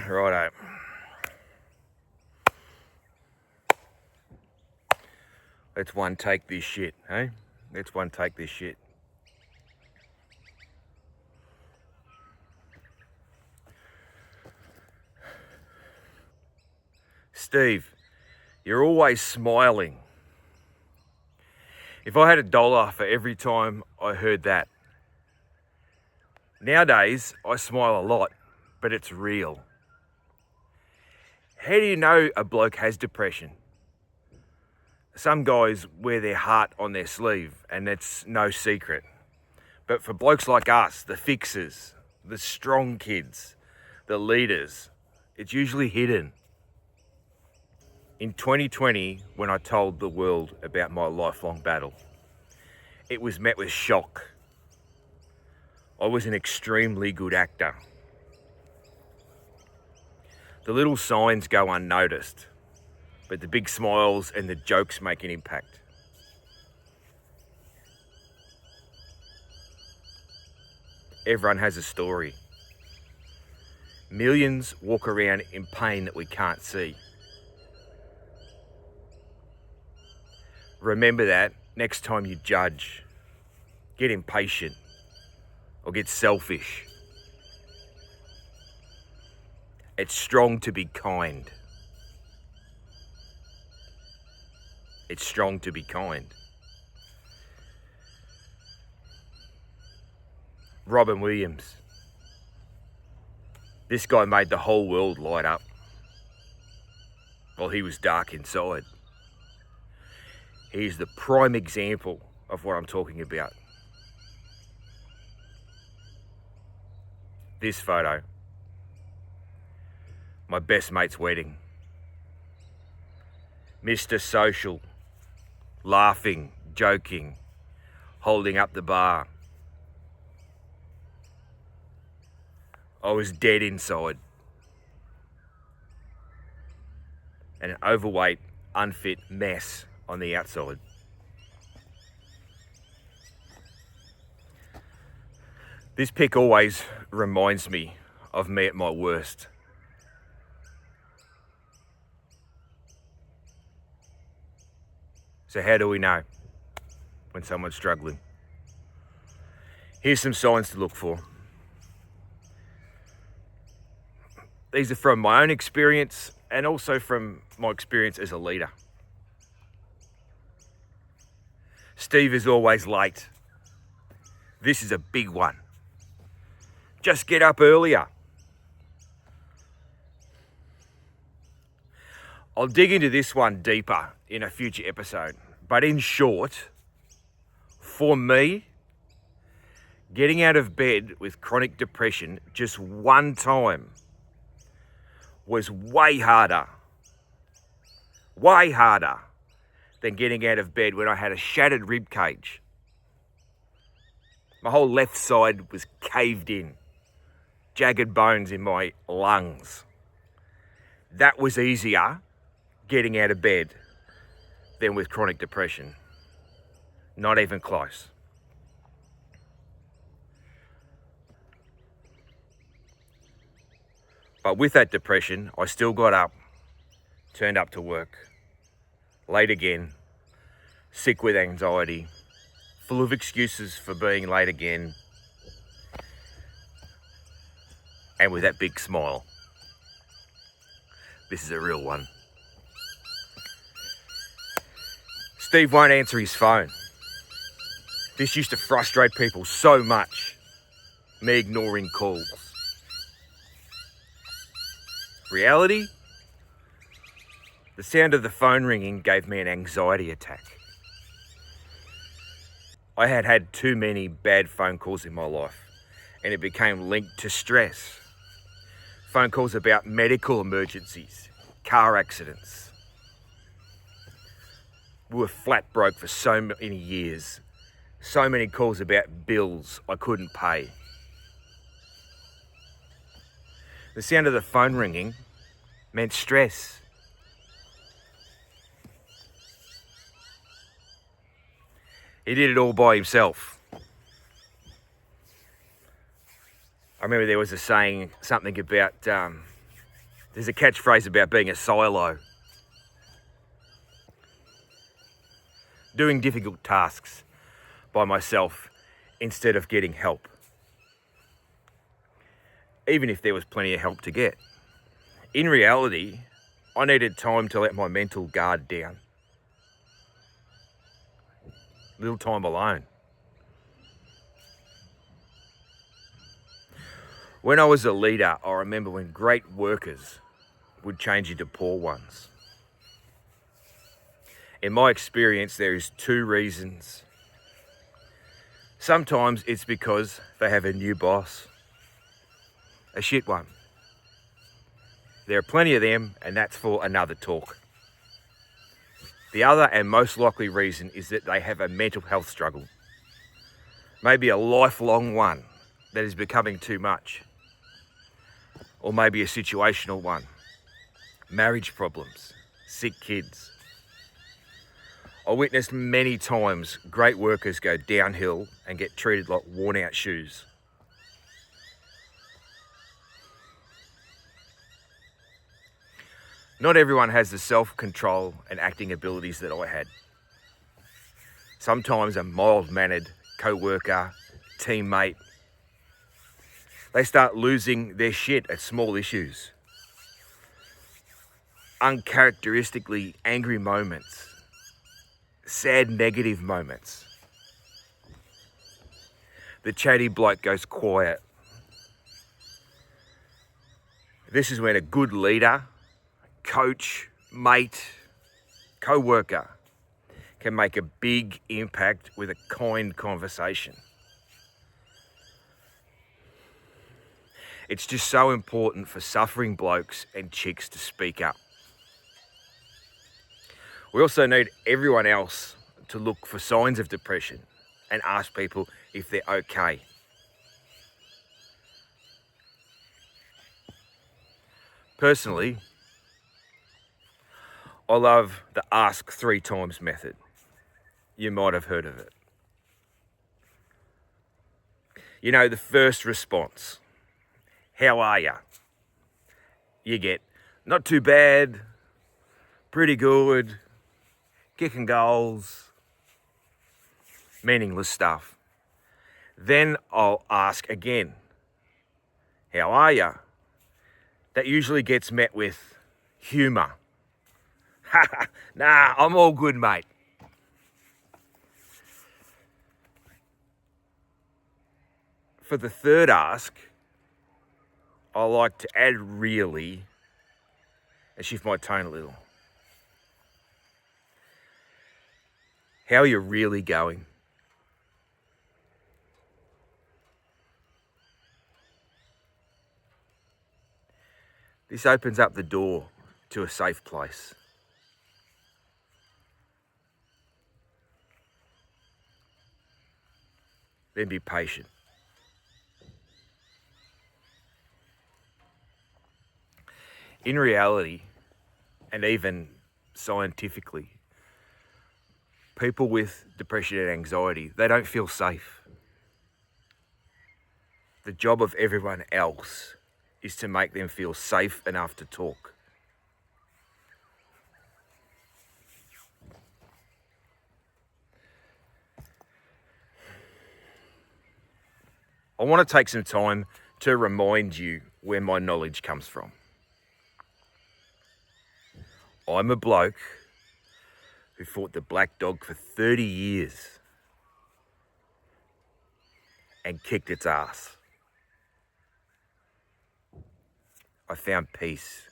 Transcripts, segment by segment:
Righto. Let's one take this shit, hey? Let's one take this shit. Steve, you're always smiling. If I had $1 for every time I heard that. Nowadays, I smile a lot, but it's real. How do you know a bloke has depression? Some guys wear their heart on their sleeve, and it's no secret. But for blokes like us, the fixers, the strong kids, the leaders, it's usually hidden. In 2020, when I told the world about my lifelong battle, it was met with shock. I was an extremely good actor. The little signs go unnoticed, but the big smiles and the jokes make an impact. Everyone has a story. Millions walk around in pain that we can't see. Remember that next time you judge, get impatient, or get selfish. It's strong to be kind. It's strong to be kind. Robin Williams. This guy made the whole world light up while he was dark inside. He's the prime example of what I'm talking about. This photo, my best mate's wedding. Mr. Social, laughing, joking, holding up the bar. I was dead inside. And an overweight, unfit mess on the outside. This pic always reminds me of me at my worst. So how do we know when someone's struggling? Here's some signs to look for. These are from my own experience and also from my experience as a leader. Steve is always late. This is a big one. Just get up earlier. I'll dig into this one deeper in a future episode. But in short, for me, getting out of bed with chronic depression just one time was way harder than getting out of bed when I had a shattered rib cage. My whole left side was caved in, jagged bones in my lungs. That was easier getting out of bed than with chronic depression. Not even close. But with that depression, I still got up, turned up to work, late again, sick with anxiety, full of excuses for being late again, and with that big smile. This is a real one. Steve won't answer his phone. This used to frustrate people so much, me ignoring calls. Reality? The sound of the phone ringing gave me an anxiety attack. I had had too many bad phone calls in my life, and it became linked to stress. Phone calls about medical emergencies, car accidents. We were flat broke for so many years. So many calls about bills I couldn't pay. The sound of the phone ringing meant stress. He did it all by himself. I remember there was a saying, something about, there's a catchphrase about being a silo. Doing difficult tasks by myself instead of getting help. Even if there was plenty of help to get. In reality, I needed time to let my mental guard down. Little time alone. When I was a leader, I remember when great workers would change into poor ones. In my experience, there is two reasons. Sometimes it's because they have a new boss, a shit one. There are plenty of them, and that's for another talk. The other and most likely reason is that they have a mental health struggle. Maybe a lifelong one that is becoming too much. Or maybe a situational one. Marriage problems, sick kids. I witnessed many times great workers go downhill and get treated like worn out shoes. Not everyone has the self-control and acting abilities that I had. Sometimes a mild-mannered co-worker, teammate, they start losing their shit at small issues. Uncharacteristically angry moments. Sad negative moments. The chatty bloke goes quiet. This is when a good leader, coach, mate, co-worker can make a big impact with a kind conversation. It's just so important for suffering blokes and chicks to speak up. We also need everyone else to look for signs of depression and ask people if they're okay. Personally, I love the ask 3 times method. You might have heard of it. You know, the first response, how are ya? You get, not too bad, pretty good, kicking goals, meaningless stuff. Then I'll ask again, how are ya? That usually gets met with humour. Nah, I'm all good, mate. For the third ask, I like to add really and shift my tone a little. How are you really going? This opens up the door to a safe place. Then be patient. In reality, and even scientifically, people with depression and anxiety, they don't feel safe. The job of everyone else is to make them feel safe enough to talk. I want to take some time to remind you where my knowledge comes from. I'm a bloke who fought the black dog for 30 years and kicked its ass. I found peace.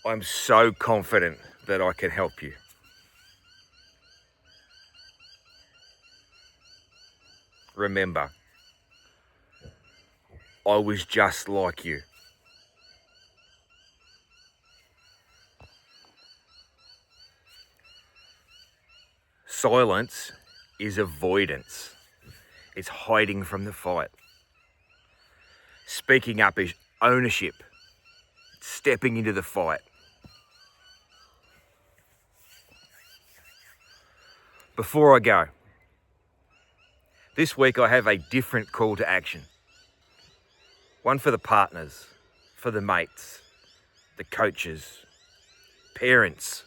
I'm so confident that I can help you. Remember, I was just like you. Silence is avoidance. It's hiding from the fight. Speaking up is ownership. It's stepping into the fight. Before I go, This week I have a different call to action. One for the partners, for the mates, the coaches, parents.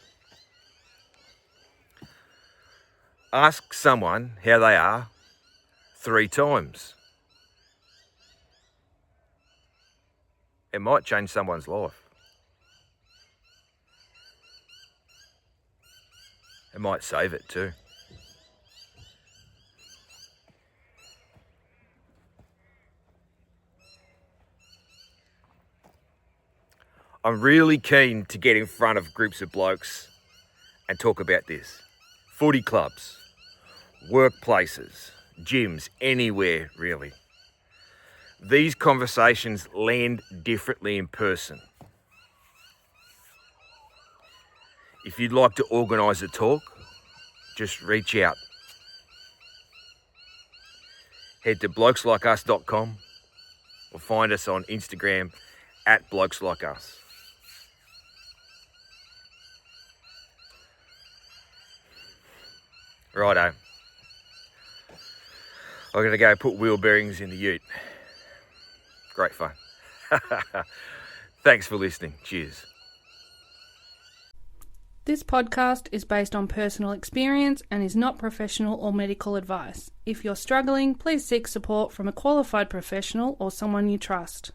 Ask someone how they are 3 times. It might change someone's life. It might save it too. I'm really keen to get in front of groups of blokes and talk about this. Footy clubs, workplaces, gyms, anywhere really. These conversations land differently in person. If you'd like to organise a talk, just reach out. Head to blokeslikeus.com or find us on Instagram at blokeslikeus. Righto. I'm going to go put wheel bearings in the ute. Great fun. Thanks for listening. Cheers. This podcast is based on personal experience and is not professional or medical advice. If you're struggling, please seek support from a qualified professional or someone you trust.